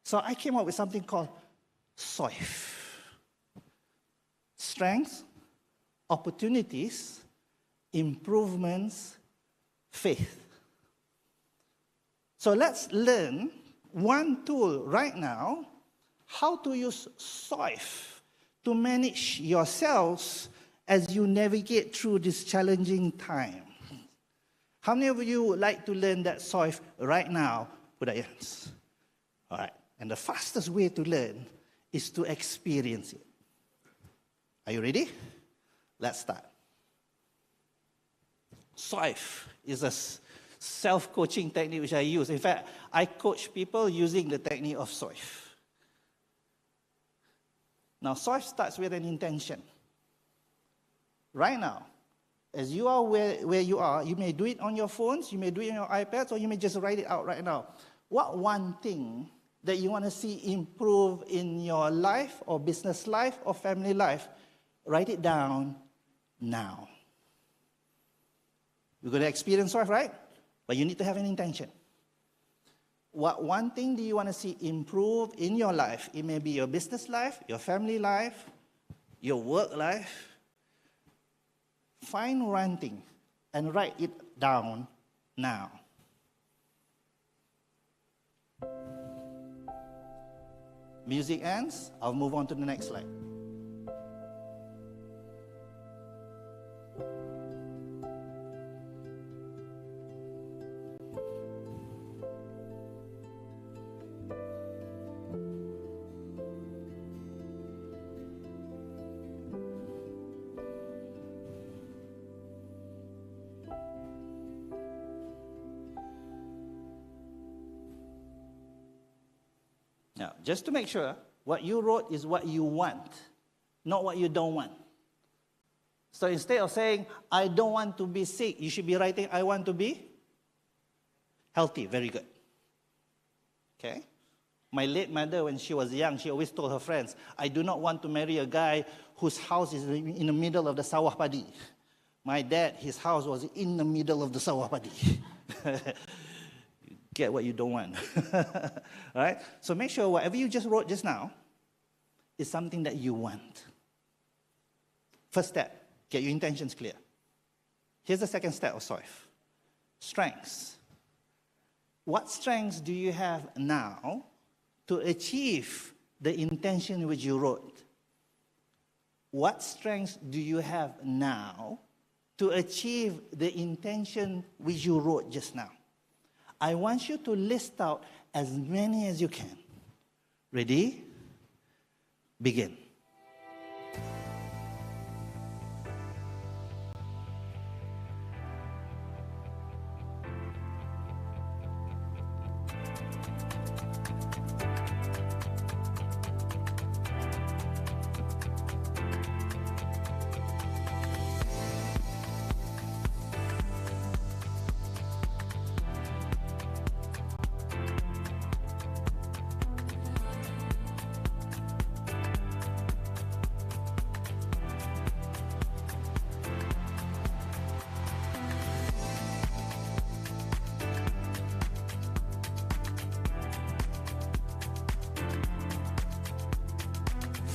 So I came up with something called SOIF. Strengths, opportunities, improvements, faith. So let's learn one tool right now, how to use SOIF to manage yourselves as you navigate through this challenging time. How many of you would like to learn that SOIF right now? Put out your hands. All right. And the fastest way to learn is to experience it. Are you ready? Let's start. SOIF is a self-coaching technique which I use. In fact, I coach people using the technique of SOIF. Now, SOIF starts with an intention. Right now, as you are where you are, you may do it on your phones, you may do it on your iPads, or you may just write it out right now. What one thing that you want to see improve in your life, or business life, or family life? Write it down now. You're going to experience SOIF, right? But you need to have an intention. What one thing do you want to see improve in your life? It may be your business life, your family life, your work life. Find one thing and write it down now. Music ends. I'll move on to the next slide. Now, just to make sure, what you wrote is what you want, not what you don't want. So instead of saying, I don't want to be sick, you should be writing, I want to be healthy. Very good. Okay? My late mother, when she was young, she always told her friends, I do not want to marry a guy whose house is in the middle of the sawah padi. My dad, his house was in the middle of the sawah padi. Get what you don't want. All right? So make sure whatever you just wrote just now is something that you want. First step, get your intentions clear. Here's the second step of SOIF. Strengths. What strengths do you have now to achieve the intention which you wrote? What strengths do you have now to achieve the intention which you wrote just now? I want you to list out as many as you can. Ready? Begin.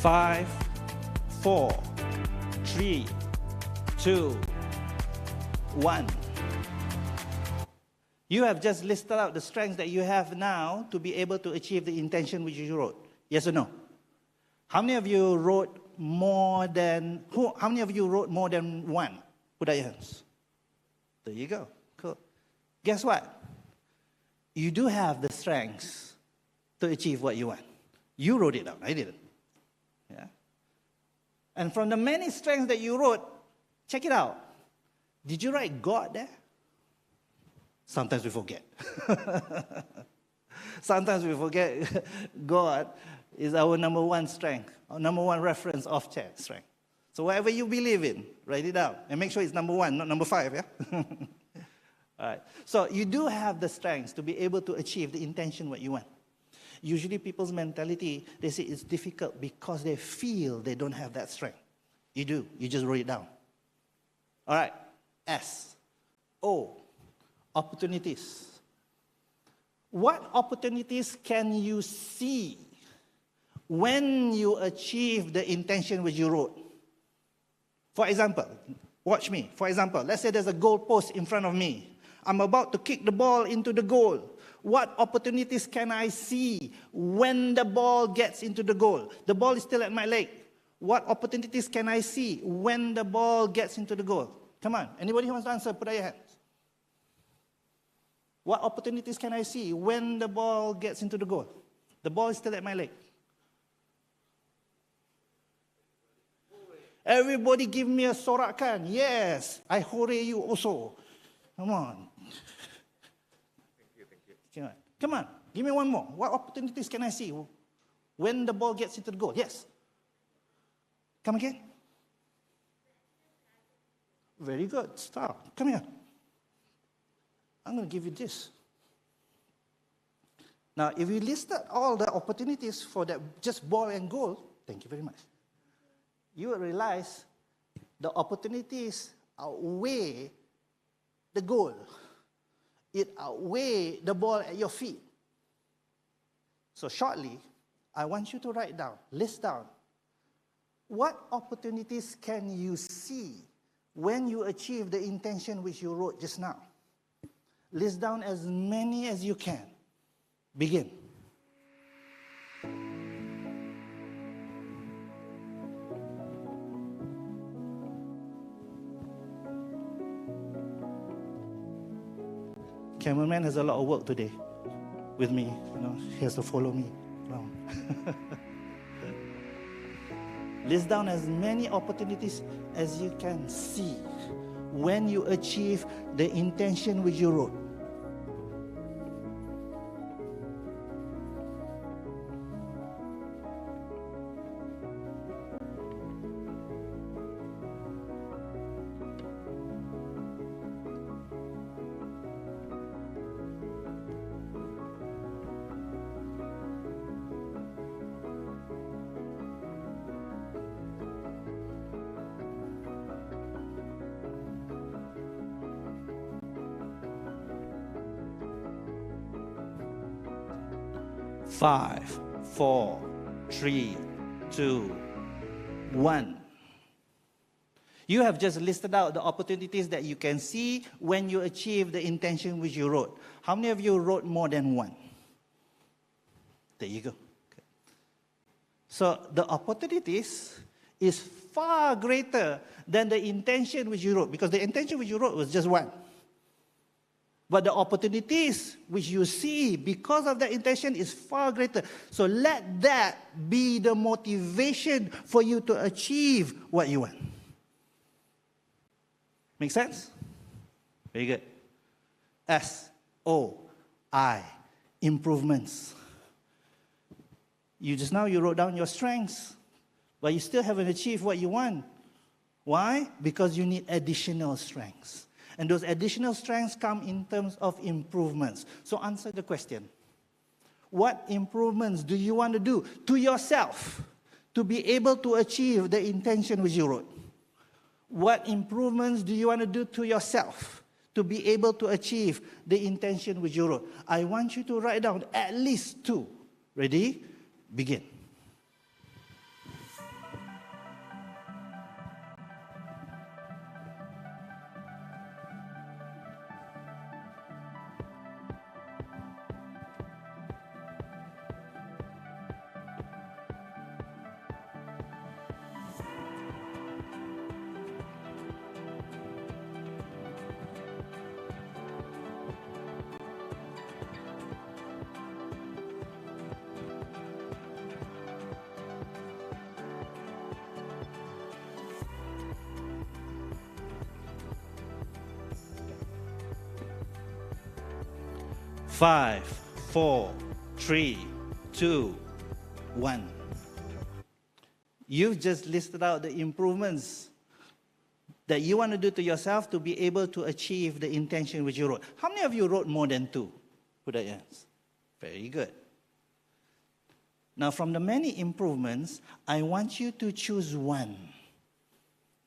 5, 4, 3, 2, 1. You have just listed out the strengths that you have now to be able to achieve the intention which you wrote. Yes or no? How many of you wrote more than, how many of you wrote more than one? Put out your hands. There you go. Cool. Guess what? You do have the strengths to achieve what you want. You wrote it down. I didn't. Yeah. And from the many strengths that you wrote, check it out. Did you write God there? Sometimes we forget. Sometimes we forget God is our number one strength, our number one reference of strength. So whatever you believe in, write it down. And make sure it's number one, not number 5, yeah? All right. So you do have the strengths to be able to achieve the intention what you want. Usually people's mentality, they say it's difficult because they feel they don't have that strength. You do. You just wrote it down. All right. S. O. Opportunities. What opportunities can you see when you achieve the intention which you wrote? For example, watch me. For example, let's say there's a goal post in front of me. I'm about to kick the ball into the goal. What opportunities can I see when the ball gets into the goal? The ball is still at my leg. What opportunities can I see when the ball gets into the goal? Come on. Anybody who wants to answer, put out your hands. What opportunities can I see when the ball gets into the goal? The ball is still at my leg. Everybody give me a sorakan. Yes, I hooray you also. Come on. Thank you. Come on, give me one more. What opportunities can I see when the ball gets into the goal? Yes. Come again. Very good. Stop. Come here. I'm going to give you this. Now, if you listed all the opportunities for that just ball and goal, thank you very much, you will realize the opportunities outweigh the goal. It outweighs the ball at your feet. So shortly, I want you to write down, list down, what opportunities can you see when you achieve the intention which you wrote just now? List down as many as you can. Begin. Cameraman has a lot of work today with me. You know, he has to follow me around. List down as many opportunities as you can see when you achieve the intention which you wrote. Five, 4, 3, 2, 1. You have just listed out the opportunities that you can see when you achieve the intention which you wrote. How many of you wrote more than one? There you go. Okay. So the opportunities is far greater than the intention which you wrote, because the intention which you wrote was just one. But the opportunities which you see because of that intention is far greater. So let that be the motivation for you to achieve what you want. Make sense? Very good. S-O-I, improvements. You wrote down your strengths, but you still haven't achieved what you want. Why? Because you need additional strengths. And those additional strengths come in terms of improvements. So answer the question. What improvements do you want to do to yourself to be able to achieve the intention which you wrote? What improvements do you want to do to yourself to be able to achieve the intention which you wrote? I want you to write down at least 2. Ready? Begin. 5, 4, 3, 2, 1. You've just listed out the improvements that you want to do to yourself to be able to achieve the intention which you wrote. How many of you wrote more than 2? Put up your hands. Very good. Now, from the many improvements, I want you to choose one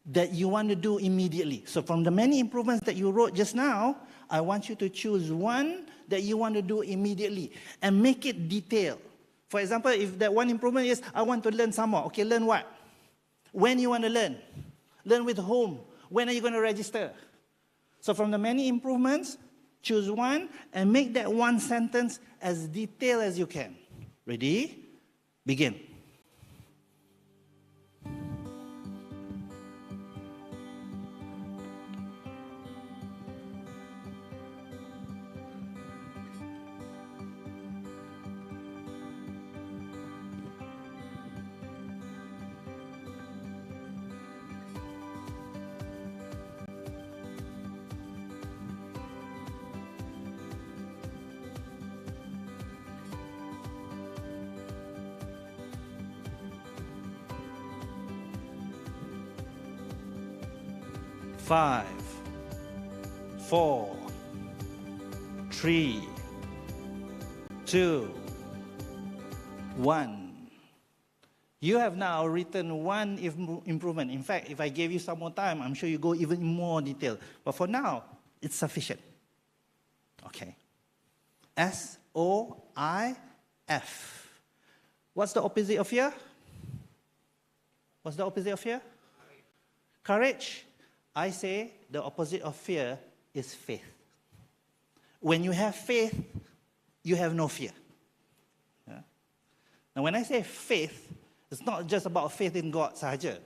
that you want to do immediately. So from the many improvements that you wrote just now, I want you to choose one that you want to do immediately and make it detailed. For example, if that one improvement is, I want to learn some more. Okay, learn what? When you want to learn? Learn with whom? When are you going to register? So from the many improvements, choose one and make that one sentence as detailed as you can. Ready? Begin. 5, 4, 3, 2, 1. You have now written one improvement. In fact, if I gave you some more time, I'm sure you go even more detail. But for now, it's sufficient. Okay. SOIF. What's the opposite of fear? What's the opposite of fear? Courage. I say the opposite of fear is faith. When you have faith, you have no fear. Yeah? Now, when I say faith, it's not just about faith in God sahaja.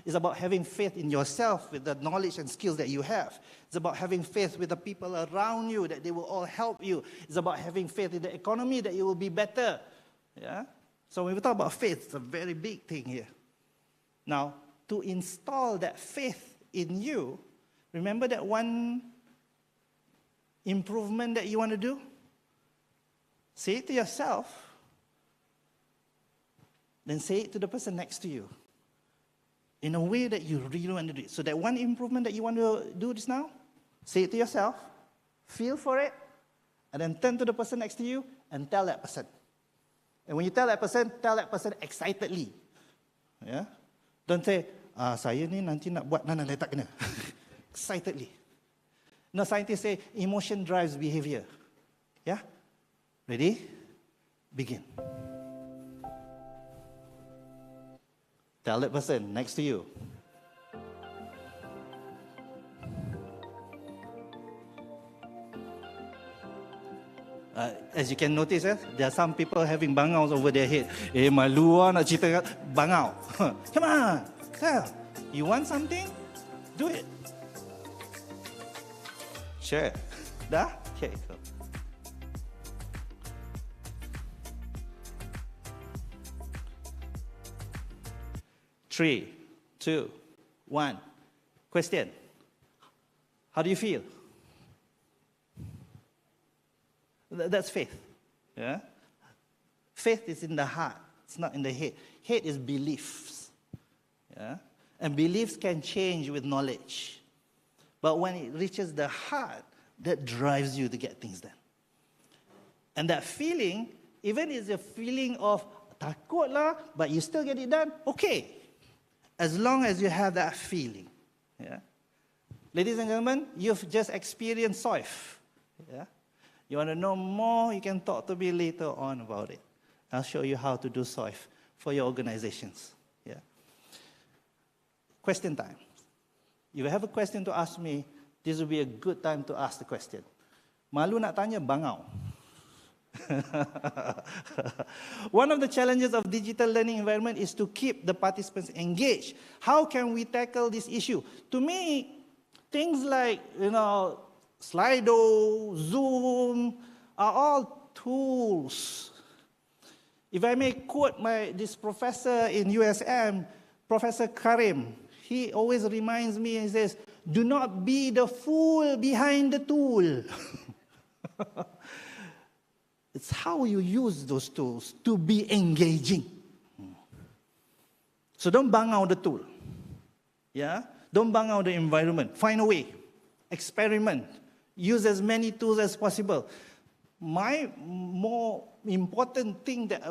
It's about having faith in yourself with the knowledge and skills that you have. It's about having faith with the people around you, that they will all help you. It's about having faith in the economy, that it will be better. Yeah? So when we talk about faith, it's a very big thing here. Now, to install that faith in you, remember that one improvement that you want to do? Say it to yourself, then say it to the person next to you in a way that you really want to do it. So that one improvement that you want to do just now, say it to yourself, feel for it, and then turn to the person next to you and tell that person. And when you tell that person excitedly. Yeah? Don't say, saya ni nanti nak buat, nak tak kena. Excitedly. No, scientists say emotion drives behavior. Yeah? Ready? Begin. Tell that person next to you. As you can notice, there are some people having bangaus over their head. Malu nak cerita bangau. Come on, tell. You want something? Do it. Sure. Dah? Okay, cool. Three, 2, 1. Question. How do you feel? That's faith. Yeah? Faith is in the heart. It's not in the head. Head is beliefs. Yeah? And beliefs can change with knowledge. But when it reaches the heart, that drives you to get things done. And that feeling, even if it's a feeling of takut lah, but you still get it done, okay. As long as you have that feeling. Yeah? Ladies and gentlemen, you've just experienced SOIF. Yeah? You want to know more, you can talk to me later on about it. I'll show you how to do SOIF for your organizations. Yeah? Question time. If you have a question to ask me, this will be a good time to ask the question. Malu nak tanya, bangau. One of the challenges of digital learning environment is to keep the participants engaged. How can we tackle this issue? To me, things like, Slido, Zoom, are all tools. If I may quote this professor in USM, Professor Karim, he always reminds me, he says, do not be the fool behind the tool. It's how you use those tools to be engaging. So don't bang out the tool. Yeah? Don't bang out the environment. Find a way. Experiment. Use as many tools as possible. My more important thing that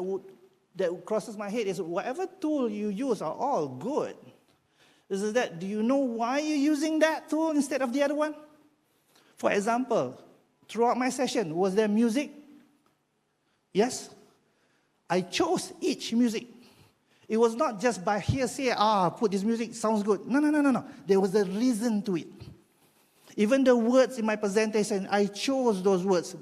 crosses my head is whatever tool you use are all good. Do you know why you're using that tool instead of the other one? For example, throughout my session, was there music? Yes. I chose each music. It was not just by hearsay, put this music, sounds good. No. There was a reason to it. Even the words in my presentation, I chose those words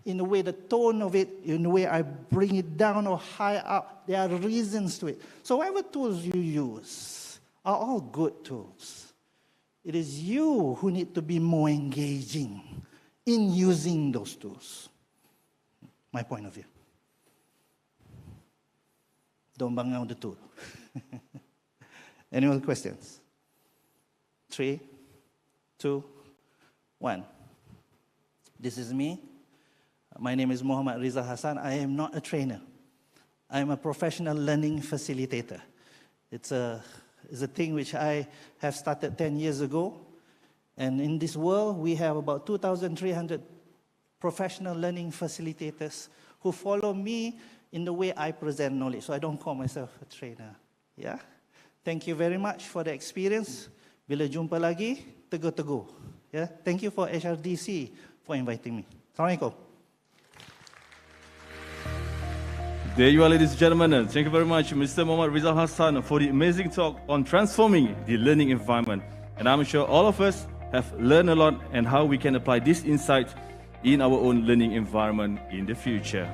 in the way, the tone of it, in the way I bring it down or high up. There are reasons to it. So whatever tools you use are all good tools. It is you who need to be more engaging in using those tools. My point of view. Don't bang out the tool. Any other questions? 3, 2, 1. This is me. My name is Mohd Rizal Hassan. I am not a trainer. I am a professional learning facilitator. It's a thing which I have started 10 years ago. And in this world, we have about 2,300 professional learning facilitators who follow me in the way I present knowledge. So I don't call myself a trainer. Yeah? Thank you very much for the experience. Bila jumpa lagi, tegur-tegur. Yeah? Thank you for HRDC for inviting me. Assalamualaikum. There you are, ladies and gentlemen. Thank you very much, Mr. Mohd Rizal Hassan, for the amazing talk on transforming the learning environment. And I'm sure all of us have learned a lot and how we can apply this insight in our own learning environment in the future.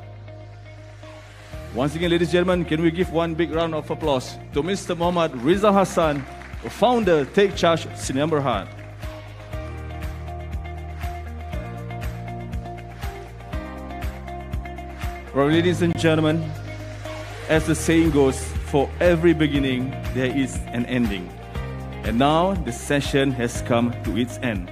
Once again, ladies and gentlemen, can we give one big round of applause to Mr. Mohd Rizal Hassan, founder, Take Charge, Sdn Bhd. Well, ladies and gentlemen, as the saying goes, for every beginning, there is an ending. And now, the session has come to its end.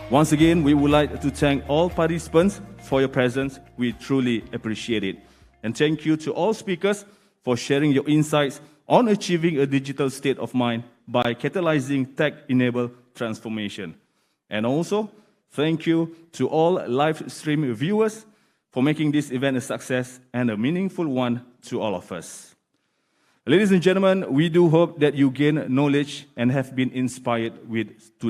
Once again, we would like to thank all participants for your presence. We truly appreciate it. And thank you to all speakers for sharing your insights on achieving a digital state of mind by catalyzing tech-enabled transformation. And also, thank you to all live stream viewers for making this event a success and a meaningful one to all of us. Ladies and gentlemen, we do hope that you gain knowledge and have been inspired with today's